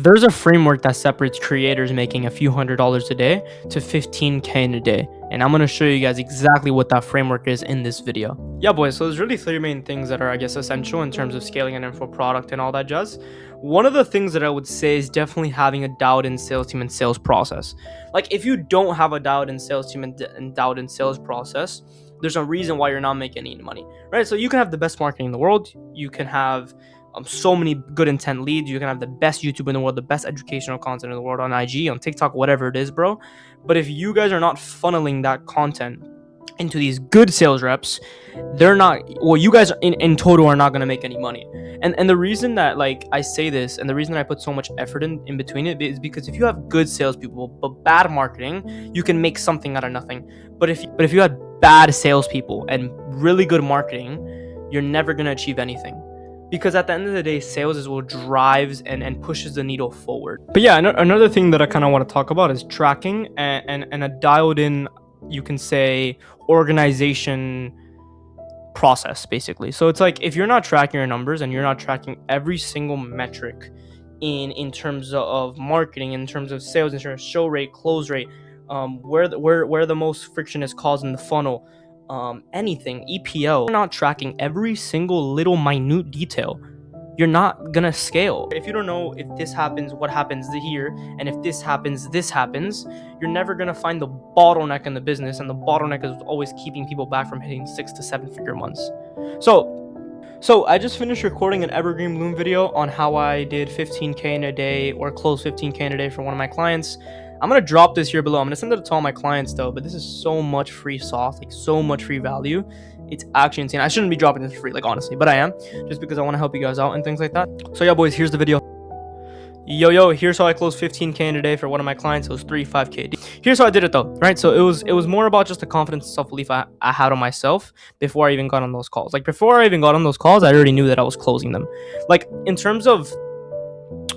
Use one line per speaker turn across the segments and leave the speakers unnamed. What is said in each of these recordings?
There's a framework that separates creators making a few $100s a day to 15K in a day. And I'm going to show you guys exactly what that framework is in this video. Yeah, boys. So there's really three main things that are, I guess, essential in terms of scaling an info product and all that jazz. One of the things that I would say is definitely having a dialed in sales team and sales process. Like if you don't have a dialed in sales team and dialed in sales process, there's a reason why you're not making any money, right? So you can have the best marketing in the world. You can have so many good intent leads. You can have the best YouTube in the world, the best educational content in the world on IG, on TikTok, whatever it is, bro. But if you guys are not funneling that content into these good sales reps, they're not, well, you guys in total are not going to make any money. And the reason that like I say this and the reason that I put so much effort in between it is because if you have good salespeople but bad marketing, you can make something out of nothing. But if you had bad salespeople and really good marketing, you're never going to achieve anything. Because at the end of the day, sales is what drives and pushes the needle forward. But yeah, another thing that I kind of want to talk about is tracking and a dialed in, you can say, organization process, basically. So it's like if you're not tracking your numbers and you're not tracking every single metric in terms of marketing, in terms of sales, in terms of show rate, close rate, where the most friction is caused in the funnel, anything, EPO, you're not tracking every single little minute detail, you're not gonna scale. If you don't know if this happens, what happens here, and if this happens, you're never gonna find the bottleneck in the business, and the bottleneck is always keeping people back from hitting 6 to 7 figure months. So I just finished recording an Evergreen Bloom video on how I did 15K in a day or close 15K in a day for one of my clients. I'm going to drop this here below. I'm going to send it to all my clients though, but this is so much free sauce, like so much free value. It's actually insane. I shouldn't be dropping this for free, like honestly, but I am, just because I want to help you guys out and things like that. So yeah, boys, here's the video. Yo, here's how I closed 15K in a day for one of my clients. It was 5K. Here's how I did it though, right? So it was more about just the confidence and self-belief I had on myself before I even got on those calls. Like before I even got on those calls, I already knew that I was closing them. Like in terms of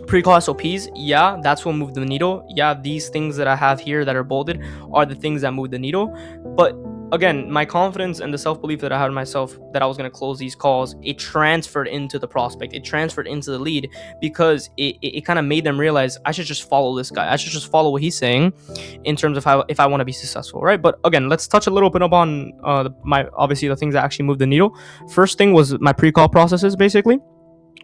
pre-call SOPs, yeah, that's what moved the needle. Yeah, these things that I have here that are bolded are the things that move the needle. But again, my confidence and the self-belief that I had in myself that I was going to close these calls, it transferred into the prospect. It transferred into the lead because it kind of made them realize I should just follow this guy. I should just follow what he's saying in terms of how, if I want to be successful, right? But again, let's touch a little bit upon obviously the things that actually moved the needle. First thing was my pre-call processes, basically.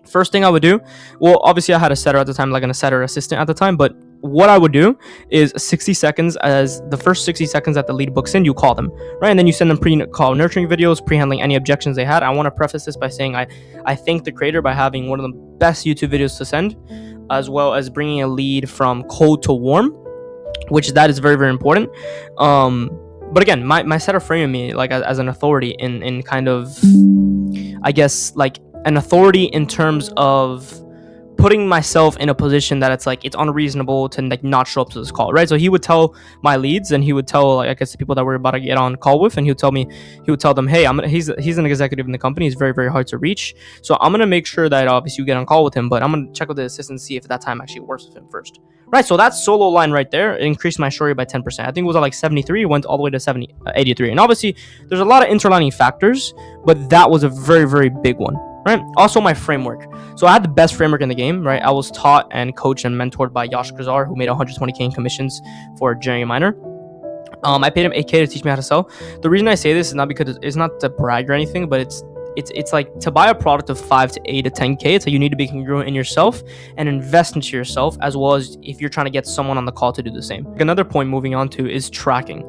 First thing I would do, well, obviously I had a setter at the time, like a setter assistant at the time, but what I would do is 60 seconds, as the first 60 seconds that the lead books in, you call them, right? And then you send them pre-call nurturing videos, pre-handling any objections they had. I want to preface this by saying I thank the creator by having one of the best YouTube videos to send, as well as bringing a lead from cold to warm, which that is very, very important. But again, my setter framing me like as an authority in kind of, I guess, like an authority in terms of putting myself in a position that it's like it's unreasonable to like not show up to this call, right? So he would tell my leads, and he would tell, like, I guess, the people that we're about to get on call with, and he would tell them, hey, he's an executive in the company, he's very, very hard to reach, so I'm gonna make sure that obviously you get on call with him, but I'm gonna check with the assistant to see if that time actually works with him first, right? So that solo line right there, it increased my show rate by 10%. I think it was at like 73, it went all the way to 83, and obviously there's a lot of interlining factors, but that was a very, very big one. Right. Also, my framework. So I had the best framework in the game, right? I was taught and coached and mentored by Yash Kazar, who made 120K in commissions for Jerry Minor. I paid him 8K to teach me how to sell. The reason I say this is not because it's not to brag or anything, but it's like to buy a product of 5 to 8 to 10K. It's like you need to be congruent in yourself and invest into yourself, as well as if you're trying to get someone on the call to do the same. Another point moving on to is tracking.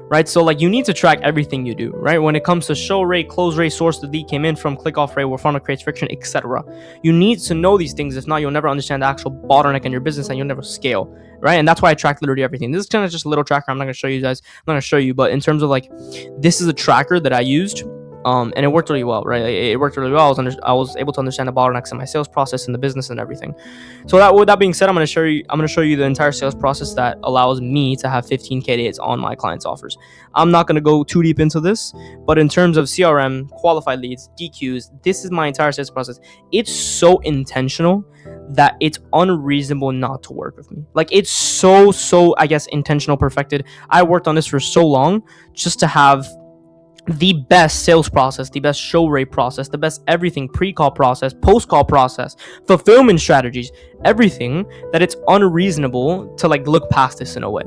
Right, so like you need to track everything you do, right? When it comes to show rate, close rate, source the lead came in from, click off rate, where funnel creates friction, etc. You need to know these things. If not, you'll never understand the actual bottleneck in your business, and you'll never scale, right? And that's why I track literally everything. This is kind of just a little tracker. I'm not gonna show you guys. I'm not gonna show you, but in terms of like, this is a tracker that I used. And it worked really well, right? It worked really well. I was able to understand the bottlenecks in my sales process and the business and everything. So with that being said, I'm going to show you the entire sales process that allows me to have 15K days on my clients' offers. I'm not going to go too deep into this, but in terms of CRM, qualified leads, DQs, this is my entire sales process. It's so intentional that it's unreasonable not to work with me. Like it's so I guess intentional, perfected. I worked on this for so long just to have the best sales process, the best show rate process, the best everything, pre-call process, post-call process, fulfillment strategies, everything, that it's unreasonable to like look past this in a way.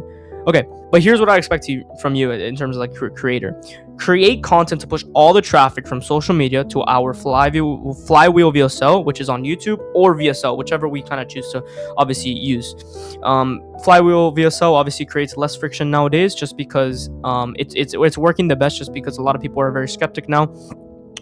Okay, but here's what I expect from you in terms of like creator. Create content to push all the traffic from social media to our flywheel VSL, which is on YouTube, or VSL, whichever we kind of choose to obviously use. Flywheel VSL obviously creates less friction nowadays, just because it's working the best, just because a lot of people are very skeptic now.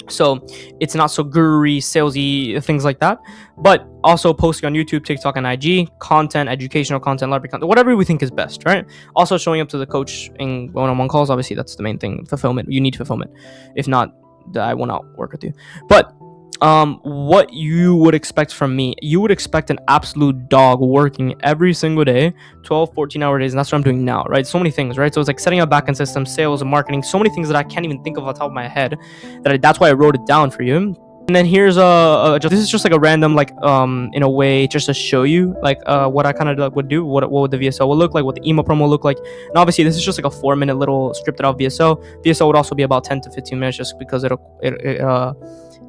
So it's not so guru-y, salesy, things like that. But also posting on YouTube, TikTok, and IG content, educational content, library content, whatever we think is best, right? Also showing up to the coach in one-on-one calls. Obviously, that's the main thing. Fulfillment. You need fulfillment. If not, I will not work with you. But what you would expect from me, you would expect an absolute dog working every single day, 12-14 hour days, and that's what I'm doing now, right? So many things, right? So it's like setting up backend systems, sales, and marketing, so many things that I can't even think of on top of my head, that's why I wrote it down for you. And then here's this is just like a random, like, in a way, just to show you like what I kind of would do, what would the VSL will look like, what the email promo will look like. And obviously this is just like a 4-minute little scripted out VSL would also be about 10 to 15 minutes, just because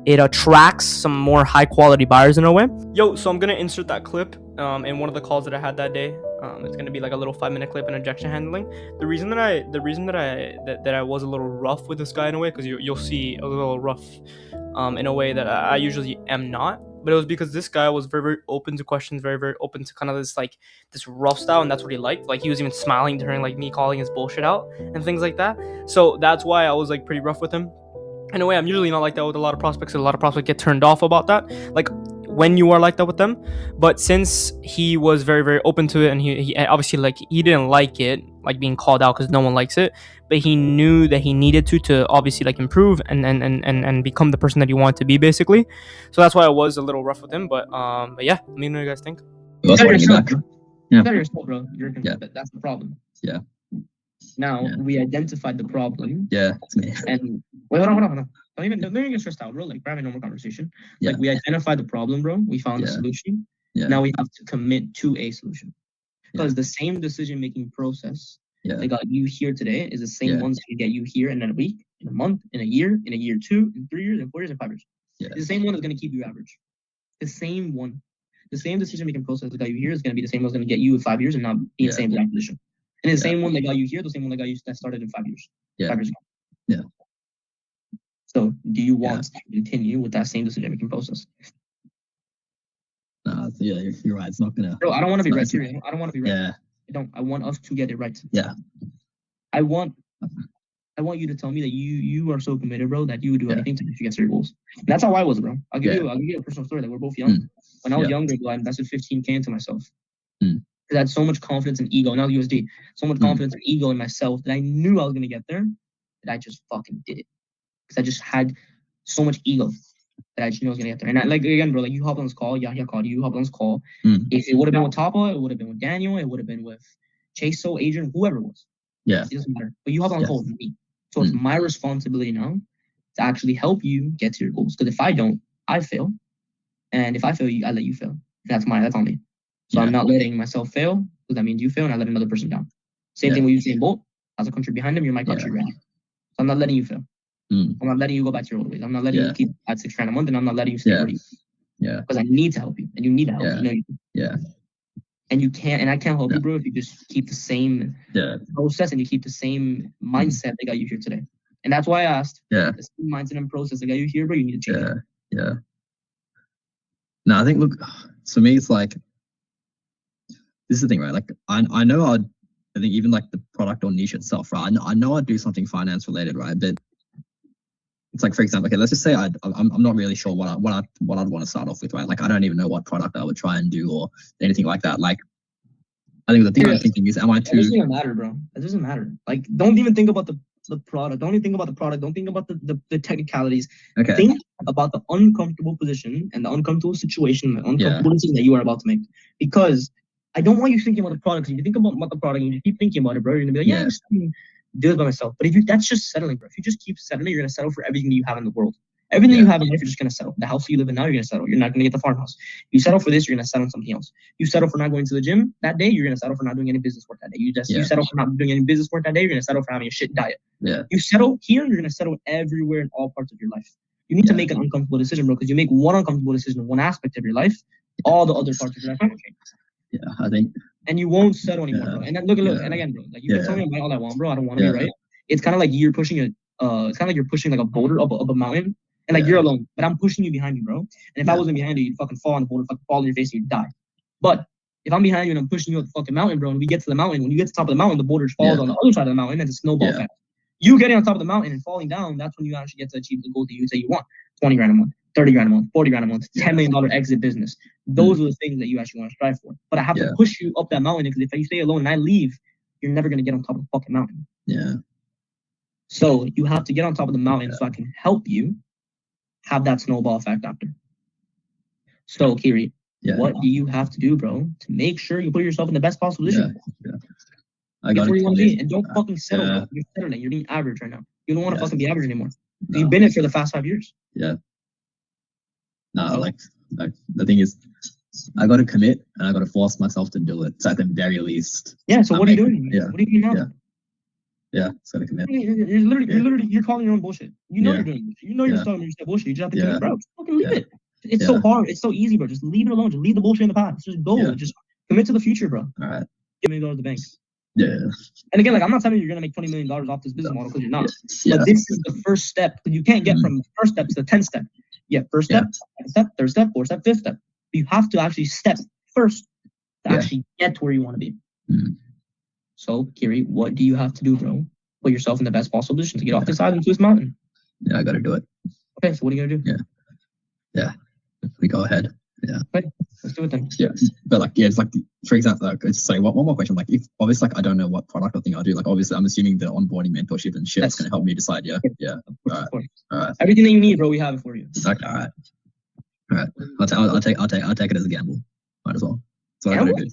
it attracts some more high quality buyers in a way. Yo, so I'm gonna insert that clip in one of the calls that I had that day. It's gonna be like a little 5-minute clip in objection handling. The reason that I was a little rough with this guy in a way, because you'll see a little rough in a way that I usually am not. But it was because this guy was very, very open to questions, very, very open to kind of this rough style, and that's what he liked. Like, he was even smiling during like me calling his bullshit out and things like that. So that's why I was like pretty rough with him. In a way, I'm usually not like that with a lot of prospects, and a lot of prospects get turned off about that, like when you are like that with them. But since he was very, very open to it, and he obviously, like, he didn't like it, like being called out, because no one likes it, but he knew that he needed to obviously like improve and become the person that he wanted to be, basically. So that's why I was a little rough with him. But yeah, let me know what you guys think.
That's
Better
what you
yourself,
back.
bro.
Yeah.
Better yourself, bro.
Yeah.
That's the problem.
Yeah.
Now
Yeah.
we identified the problem.
Yeah, it's me.
And wait, hold on. Don't even get stressed out, bro. Like, we're having a normal conversation.
Yeah.
Like, we identified the problem, bro. We found the
Yeah.
solution.
Yeah.
Now we have to commit to a solution. Because the same decision-making process that got you here today is the same ones that get you here in a week, in a month, in a year 2, in 3 years, in 4 years, in 5 years.
Yeah.
It's the same one that's going to keep you average. The same one. The same decision-making process that got you here is going to be the same one that's going to get you in 5 years and not be in the same exact position. And the same one that got you here, the same one that got you that started in 5 years.
Yeah.
5 years ago.
Yeah.
So do you want to continue with that same decision-making process?
Yeah, you're right. It's not gonna.
Bro, I don't want to be right. Seriously, I don't want to be right.
Yeah.
I want us to get it right.
Yeah.
I want you to tell me that you are so committed, bro, that you would do anything to get to your goals. And that's how I was, bro. I'll give you a personal story. That we're both young. When I was younger, bro, I invested $15K into myself. Because I had so much confidence and ego. Now USD, so much confidence and ego in myself that I knew I was gonna get there, that I just fucking did it. Because I just had so much ego that I just knew I was gonna get there. And like, again, bro, like, you hop on this call, Yahya called you, hop on this call. If it would have been with Tapa, it would have been with Daniel, it would have been with Chaso, Adrian, whoever it was.
Yeah.
It doesn't matter. But you hop on the call with me. So it's my responsibility now to actually help you get to your goals. Because if I don't, I fail. And if I fail, I let you fail. That's on me. So I'm not letting myself fail, because that means you fail, and I let another person down. Same thing with Usain Bolt. As a country behind him, you're my country right now. So I'm not letting you fail. I'm not letting you go back to your old ways. I'm not letting you keep at $6 grand a month, and I'm not letting you stay where you.
Yeah.
Because I need to help you, and you need to help me. You know you do.
Yeah.
And you can't, and I can't help you, bro, if you just keep the same process and you keep the same mindset that got you here today. And that's why I asked. The same mindset and process that got you here, bro, you need to change it.
Yeah. No, I think, look, for me, it's like, this is the thing, right? Like, I know I think even like the product or niche itself, right? I know I'd do something finance related, right? But it's like, for example, okay, let's just say I'm not really sure what I'd want to start off with, right? Like, I don't even know what product I would try and do or anything like that. Like, I think the thing I'm thinking is, am I too?
It doesn't even matter, bro. It doesn't matter. Like, don't even think about the product. Don't even think about the product. Don't think about the technicalities.
Okay.
Think about the uncomfortable position and the uncomfortable situation, the uncomfortable decision that you are about to make. Because I don't want you thinking about the product. If you think about the product and you keep thinking about it, bro, you're gonna be like, I'm just do it by myself. But if that's just settling, bro. If you just keep settling, you're gonna settle for everything that you have in the world. Everything you have in life, you're just gonna settle. The house you live in now, you're gonna settle. You're not gonna get the farmhouse. You settle for this, you're gonna settle on something else. You settle for not going to the gym that day, you're gonna settle for not doing any business work that day. You settle for not doing any business work that day, you're gonna settle for having a shit diet. You settle here, you're gonna settle everywhere in all parts of your life. You need to make an uncomfortable decision, bro, because you make one uncomfortable decision in one aspect of your life, all the other parts of your life will change.
Yeah, I think.
And you won't settle anymore, bro. And then look, and again, bro, like you can tell me about all I want, bro. I don't want to be right. It's kind of like you're pushing it's kind of like you're pushing like a boulder up a mountain, and like you're alone, but I'm pushing you behind you, bro. And if I wasn't behind you, you'd fucking fall on the boulder, fucking fall on your face, and you'd die. But if I'm behind you and I'm pushing you up the fucking mountain, bro, and we get to the mountain, when you get to the top of the mountain, the boulder falls on the other side of the mountain, and it's a snowball effect. You getting on top of the mountain and falling down, that's when you actually get to achieve the goal that you say you want. 20 grand a month, 30 grand a month, 40 grand a month, $10 million exit business. Those are the things that you actually want to strive for. But I have to push you up that mountain, because if you stay alone and I leave, you're never going to get on top of the fucking mountain. So you have to get on top of the mountain so I can help you have that snowball effect after. So, Kiri, what do you have to do, bro, to make sure you put yourself in the best possible position?
I got
where you want to be, and don't fucking settle. Bro. You're settling. You're being average right now. You don't want to fucking be average anymore. No. You've been it for the past 5 years.
Like the thing is, I got to commit and I got to force myself to do it. So at the very least.
So what are you doing? What are you doing now?
It's got to commit.
You're calling your own bullshit. You know you're doing bullshit. You know you're telling yourself bullshit. You just have to commit, bro. Just fucking leave it. It's so hard. It's so easy, bro. Just leave it alone. Just leave the bullshit in the past. Just go. Just commit to the future, bro.
All right.
$1 million to the bank.
And
again, like I'm not telling you you're gonna make $20 million off this business model, because you're not. But this is the first step. You can't get from the first step to the 10th step. First step, second step, third step, fourth step, fifth step. But you have to actually step first to actually get to where you want to be. So, Kiri, what do you have to do, bro? Put yourself in the best possible position to get off this island to this mountain.
I gotta do it.
Okay, so what are you gonna do?
We go ahead.
Okay, let's do it then.
But like, it's like, for example, like, sorry, one more question. Like, if obviously, like, I don't know what product or thing I'll do. Like, obviously, I'm assuming the onboarding mentorship and shit is gonna help me decide. All right.
Everything that you need, bro, we have it for you.
Okay, all right. I'll take it as a gamble. Might as well. So I gotta do.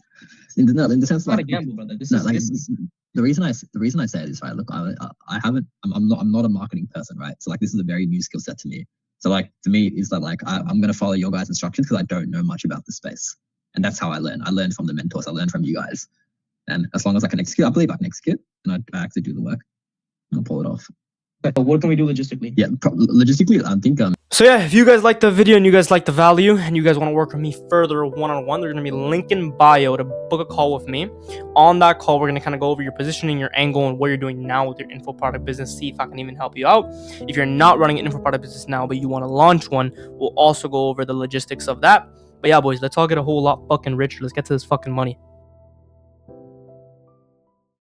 In the sense, like,
not a gamble, brother.
The reason I say this, right? Look, I'm not a marketing person, right? So like, this is a very new skill set to me. So like, to me, is that like, I'm going to follow your guys' instructions because I don't know much about the space. And that's how I learn. I learn from the mentors. I learn from you guys. And as long as I can execute, I believe I can execute, and I actually do the work. I'll pull it off.
But what can we do logistically?
Logistically, I think
So yeah, if you guys like the video and you guys like the value and you guys want to work with me further one-on-one, there's going to be a link in bio to book a call with me. On that call, we're going to kind of go over your positioning, your angle, and what you're doing now with your info product business, see if I can even help you out. If you're not running an info product business now, but you want to launch one, we'll also go over the logistics of that. But yeah, boys, let's all get a whole lot fucking richer. Let's get to this fucking money.